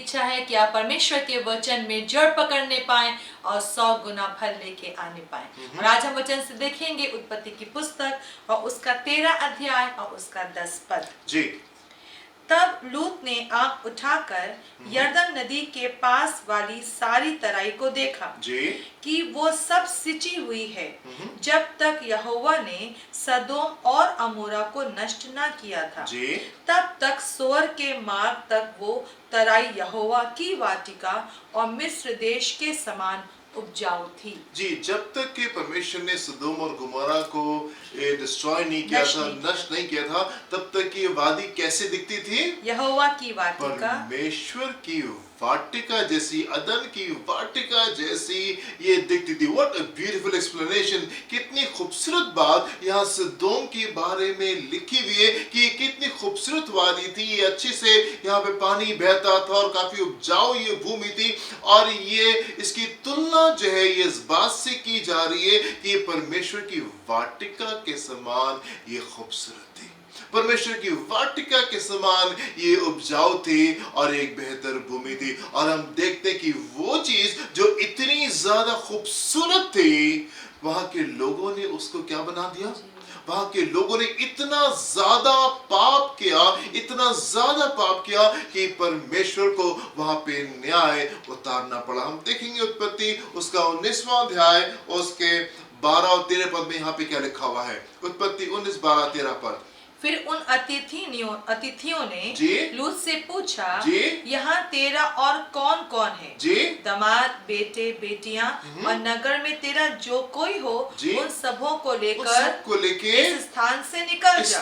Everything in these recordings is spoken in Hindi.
इच्छा है कि आप परमेश्वर के वचन में जड़ पकड़ने पाएं और 100 गुना फल लेके आने पाएं। और आज हम वचन से देखेंगे उत्पत्ति की पुस्तक और उसका 13 अध्याय और उसका 10 पद। जी। तब लूत ने आंख उठाकर यरदन नदी के पास वाली सारी तराई को देखा जी। कि वो सब सिंची हुई है, जब तक यहोवा ने सदोम और अमोरा को नष्ट न किया था। जी। तब तक सोअर के मार्ग तक वो तराई यहोवा की वाटिका और मिस्र देश के समान उपजाऊ थी। जी, जब तक कि परमेश्वर ने सदोम और गुमोरा को डिस्ट्रॉय नहीं किया था, नष्ट नहीं किया था, तब तक ये वादी कैसे दिखती थी? यहोवा की वाटिका, परमेश्वर की वाटिका जैसी, अदन की वाटिका जैसी ये दिखती थी। What a beautiful explanation. कितनी खूबसूरत बात यहाँ सदोम के बारे में लिखी हुई है कि ये कितनी खूबसूरत वादी थी। ये अच्छे से यहाँ पे पानी बहता था और काफी उपजाऊ ये भूमि थी। और ये इसकी तुलना जो है ये इस बात से की जा रही है कि ये परमेश्वर की वाटिका के समान ये खूबसूरत थी, परमेश्वर की वाटिका के समान ये उपजाऊ थी और एक बेहतर भूमि थी। और हम देखते हैं कि वो चीज जो इतनी ज्यादा खूबसूरत थी, वहां के लोगों ने उसको क्या बना दिया? वहां के लोगों ने इतना ज्यादा पाप किया, इतना ज्यादा पाप किया कि परमेश्वर को वहां पे न्याय उतारना पड़ा। हम देखेंगे उत्पत्ति उसका 19वां अध्याय उसके 12 और 13 पद में यहाँ पे क्या लिखा हुआ है। उत्पत्ति 19, 12, 13 पद। फिर उन अतिथियों ने लूत से पूछा, यहाँ तेरा और कौन कौन है? दामाद, बेटे, बेटियां और नगर में तेरा जो कोई हो, उन सबों को लेकर इस स्थान से निकल जा,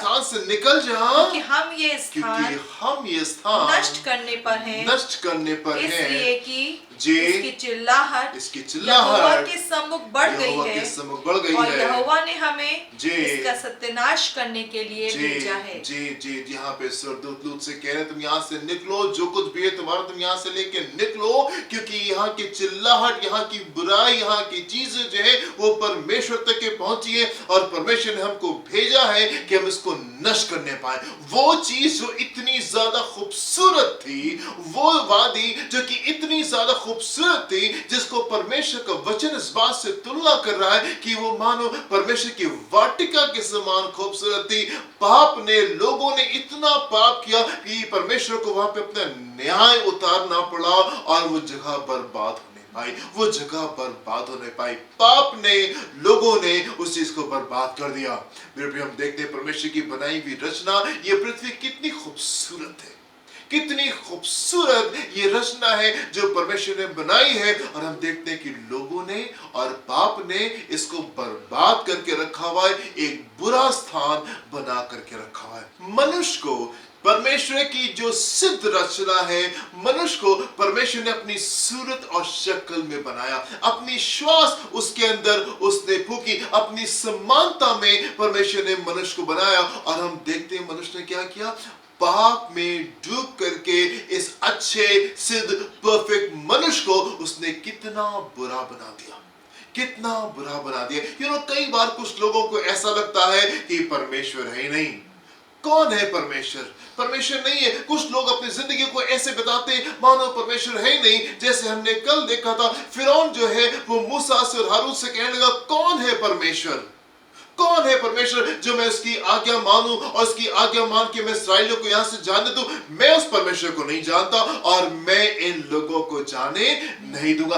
क्योंकि हम ये स्थान नष्ट करने पर हैं, इसलिए कि इसकी चिल्लाहट यहोवा के सम्मुख बढ़ गई है और यहोवा ने हमें इसका सत्यानाश करने के लिए भेजा है। जी, यहाँ पे स्वर्गदूत लूत से कह रहे तुम यहाँ से निकलो, जो कुछ भी है तुम्हारा तुम यहाँ से लेके निकलो, क्योंकि यहाँ की चिल्लाहट, यहाँ की बुराई, यहाँ की चीजें जो है वो परमेश्वर तक के पहुंची है और परमेश्वर ने हमको भेजा है कि हम इसको नष्ट करने पाए। वो चीज जो इतनी ज्यादा खूबसूरत थी, वो वादी जो कि इतनी ज्यादा खूबसूरत थी, जिसको परमेश्वर का वचन इस बात से तुलना कर रहा है कि वो मानो परमेश्वर की वाटिका के समान खूबसूरत थी। पाप ने, लोगों ने इतना पाप किया कि परमेश्वर को वहां पे अपना न्याय उतारना पड़ा और वो जगह बर्बाद होने पाई, वो जगह बर्बाद होने पाई। पाप ने, लोगों ने उस चीज को बर्बाद कर दिया। मेरे प्रिय, हम देखते हैं परमेश्वर की बनाई हुई रचना, ये पृथ्वी कितनी खूबसूरत है, कितनी खूबसूरत ये रचना है जो परमेश्वर ने बनाई है। और हम देखते हैं कि लोगों ने और पाप ने इसको बर्बाद करके रखा हुआ है, एक बुरा स्थान बना करके रखा हुआ है। मनुष्य को परमेश्वर की जो सिद्ध रचना है, मनुष्य को परमेश्वर ने अपनी सूरत और शक्ल में बनाया, अपनी श्वास उसके अंदर उसने फूकी, अपनी समानता में परमेश्वर ने मनुष्य को बनाया। और हम देखते हैं मनुष्य ने क्या किया? पाप में डूब करके इस अच्छे, सिद्ध, परफेक्ट मनुष्य को उसने कितना बुरा बना दिया, कितना बुरा बना दिया। कई बार कुछ लोगों को ऐसा लगता है कि परमेश्वर है ही नहीं। कौन है परमेश्वर? परमेश्वर नहीं है। कुछ लोग अपनी जिंदगी को ऐसे बताते मानो परमेश्वर है ही नहीं। जैसे हमने कल देखा था, फिरौन जो है वो मूसा से और हारून से कहने लगा, कौन है परमेश्वर? कौन है परमेश्वर जो मैं उसकी आज्ञा मानूं और उसकी आज्ञा मान के मैं इसराइलियों को यहां से जाने दूं? मैं उस परमेश्वर को नहीं जानता और मैं इन लोगों को जाने नहीं दूंगा।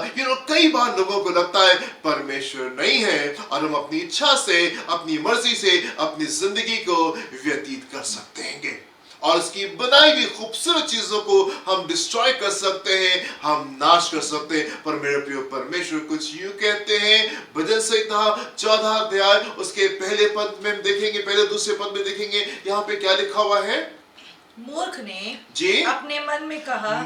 कई बार लोगों को लगता है परमेश्वर नहीं है और हम अपनी इच्छा से, अपनी मर्जी से अपनी जिंदगी को व्यतीत कर सकते हैं और उसकी बनाई हुई खूबसूरत चीजों को हम डिस्ट्रॉय कर सकते हैं, हम नाश कर सकते हैं। पर मेरे प्रिय, परमेश्वर कुछ यूं कहते हैं। भजन संहिता 14 अध्याय उसके पहले पद में देखेंगे, पहले दूसरे पद में देखेंगे, यहाँ पे क्या लिखा हुआ है? मूर्ख ने अपने मन में कहा,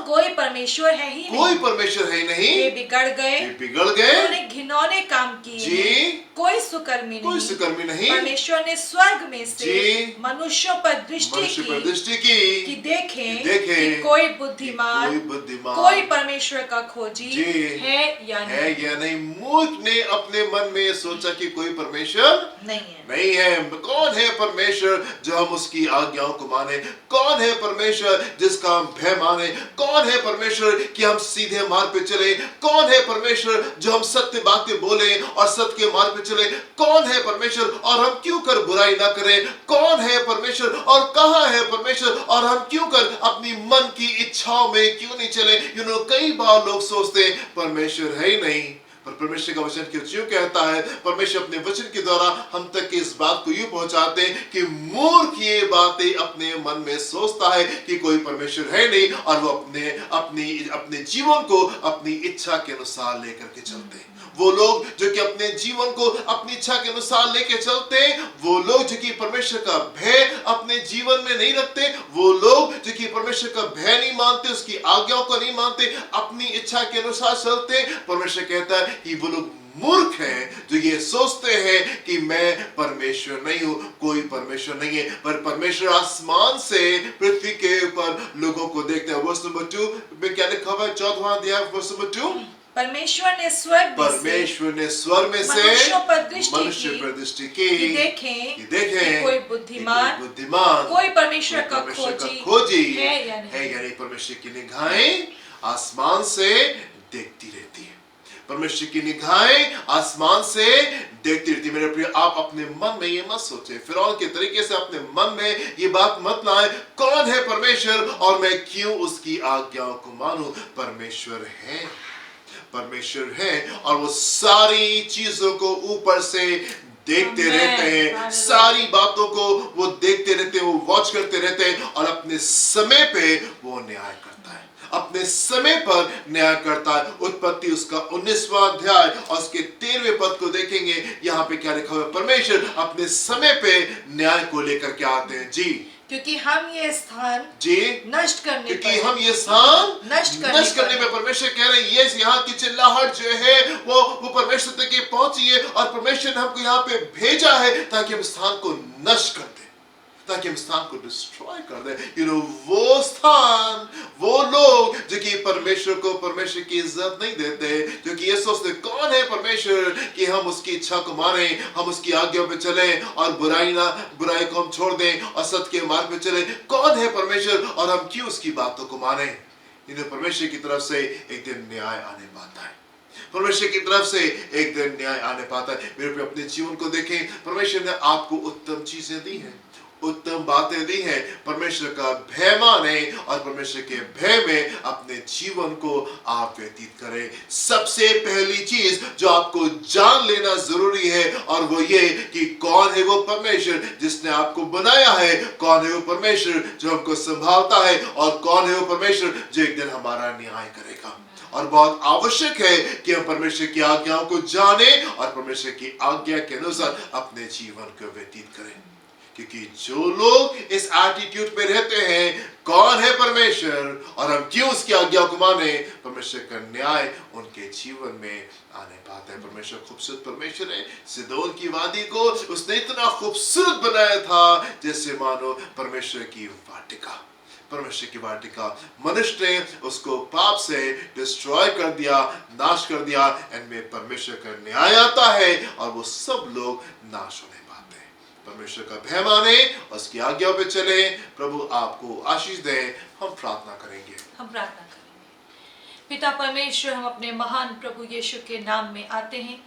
कोई परमेश्वर है ही नहीं, कोई परमेश्वर है नहीं, वे बिगड़ गए, उन्होंने घिनौने काम किए, कोई सुकर्मी कोई नहीं। सुकर्मी नहीं। परमेश्वर ने स्वर्ग में से जी। मनुष्यों पर दृष्टि की कि देखें कि कोई बुद्धिमान, कोई परमेश्वर का खोजी है या नहीं। मूर्ख ने अपने मन में सोचा कि कोई परमेश्वर नहीं है। कौन है परमेश्वर जो हम उसकी आज्ञाओं को माने? कौन है परमेश्वर जिसका हम भय माने? कौन है परमेश्वर कि हम सीधे मार्ग पे चले? कौन है परमेश्वर जो हम सत्य बातें बोले और सत्य के मार्ग पे चले? कौन है परमेश्वर और हम क्यों कर बुराई ना करें? कौन है परमेश्वर और कहां है परमेश्वर और हम क्यों कर अपनी मन की इच्छाओं में क्यों नहीं चले? कई बार लोग सोचते हैं परमेश्वर है ही नहीं। पर परमेश्वर का वचन क्यों कहता है? परमेश्वर अपने वचन के द्वारा हम तक की इस बात को यूं पहुंचाते हैं कि मूर्ख ये बातें अपने मन में सोचता है कि कोई परमेश्वर है नहीं, और वो अपने जीवन को अपनी इच्छा के अनुसार लेकर के चलते हैं। वो लोग जो कि अपने जीवन को अपनी इच्छा के अनुसार लेके चलते हैं, वो लोग जो कि परमेश्वर का भय अपने जीवन में नहीं रखते, वो लोग जो कि परमेश्वर का भय नहीं मानते, उसकी आज्ञाओं को नहीं मानते, अपनी इच्छा के अनुसार चलते, परमेश्वर कहता है कि वो लोग मूर्ख हैं जो ये सोचते हैं कि मैं परमेश्वर नहीं हूं, कोई परमेश्वर नहीं है। पर परमेश्वर आसमान से पृथ्वी के ऊपर लोगों को देखते हैं। वर्स नंबर 2 में क्या लिखा हुआ है? 14वां अध्याय वर्स नंबर 2। परमेश्वर ने स्वर्ग में से मनुष्य पर दृष्टि की कि देखें कि कोई बुद्धिमान, कोई परमेश्वर का खोजी है या नहीं। परमेश्वर की निगाहें आसमान से देखती रहती है। परमेश्वर की निगाहें आसमान से देखती रहती है। मेरे प्रिय, आप अपने मन में ये मत सोचे, फिरौन के तरीके से अपने मन में ये बात मत लाएं, कौन है परमेश्वर और मैं क्यों उसकी आज्ञाओं को मानूं? परमेश्वर है और वो सारी चीजों को ऊपर से देखते रहते हैं, सारी बातों को वो देखते रहते हैं, वो वॉच करते रहते हैं, और अपने समय पे वो न्याय करता है, अपने समय पर न्याय करता है। उत्पत्ति उसका 19वां अध्याय और उसके 13वें पद को देखेंगे, यहाँ पे क्या लिखा हुआ है? परमेश्वर अपने समय पे न्याय को लेकर के आते हैं। जी, क्योंकि हम ये स्थान नष्ट करने में परमेश्वर कह रहे हैं, ये यहाँ की चिल्लाहट जो है वो परमेश्वर तक पहुंची है, और परमेश्वर ने हमको यहाँ पे भेजा है ताकि हम स्थान को नष्ट कर दें, ताकि हम स्थान को डिस्ट्रॉय कर दें। वो स्थान, वो लोग जो कि परमेश्वर की इज्जत नहीं देते, जो कि ये सोचते कौन है परमेश्वर कि हम उसकी इच्छा को माने, हम उसकी आज्ञा पे चले और बुराई को हम छोड़ दें और सत्य के मार्ग पे चले। कौन है परमेश्वर और हम क्यों उसकी बातों को माने? परमेश्वर की तरफ से एक दिन न्याय आने पाता है। परमेश्वर की तरफ से एक दिन न्याय आने पाता है। मेरे पे अपने जीवन को देखें, परमेश्वर ने आपको उत्तम चीजें दी हैं, उत्तम बातें दी हैं। परमेश्वर का भय माने और परमेश्वर के भय में अपने जीवन को आप व्यतीत करें। सबसे पहली चीज जो आपको जान लेना जरूरी है, और वो ये कि कौन है वो परमेश्वर जिसने आपको बनाया है, कौन है वो परमेश्वर जो हमको संभालता है, और कौन है वो परमेश्वर जो एक दिन हमारा न्याय करेगा। और बहुत आवश्यक है कि हम परमेश्वर की आज्ञाओं को जाने और परमेश्वर की आज्ञा के अनुसार अपने जीवन को व्यतीत करें। क्योंकि जो लोग इस एटीट्यूड पे रहते हैं, कौन है परमेश्वर और हम क्यों उसकी आज्ञा को माने, परमेश्वर का न्याय उनके जीवन में आने पाता है। परमेश्वर खूबसूरत परमेश्वर है। सिदोन की वादी को उसने इतना खूबसूरत बनाया था जैसे मानो परमेश्वर की वाटिका। मनुष्य ने उसको पाप से डिस्ट्रॉय कर दिया, नाश कर दिया। इनमें परमेश्वर का न्याय आता है और वो सब लोग नाश होने पाते हैं। परमेश्वर का भय माने, उसकी आज्ञा पे चले। प्रभु आपको आशीष दे। हम प्रार्थना करेंगे। पिता परमेश्वर, हम अपने महान प्रभु यीशु के नाम में आते हैं,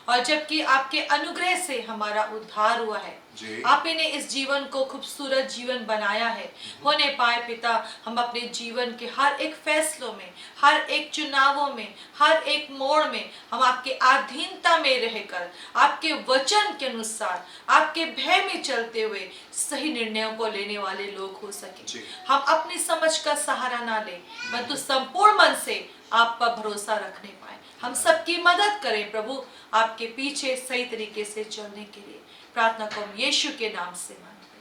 और जबकि आपके अनुग्रह से हमारा उद्धार हुआ है, आपने इस जीवन को खूबसूरत जीवन बनाया है होने पाए। पिता, हम अपने जीवन के हर एक फैसलों में, हर एक चुनावों में, हर एक मोड़ में हम आपके अधीनता में रहकर, आपके वचन के अनुसार, आपके भय में चलते हुए सही निर्णयों को लेने वाले लोग हो सके। हम अपनी समझ का सहारा ना ले, परंतु संपूर्ण मन से आप पर भरोसा रखने पाए। हम सबकी मदद करें प्रभु, आपके पीछे सही तरीके से चलने के लिए। प्रार्थना को हम यीशु के नाम से मांगते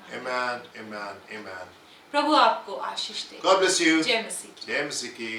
हैं। आमीन, आमीन, आमीन। प्रभु आपको आशीष दे। God bless you। जय मसीह। जय मसीह की।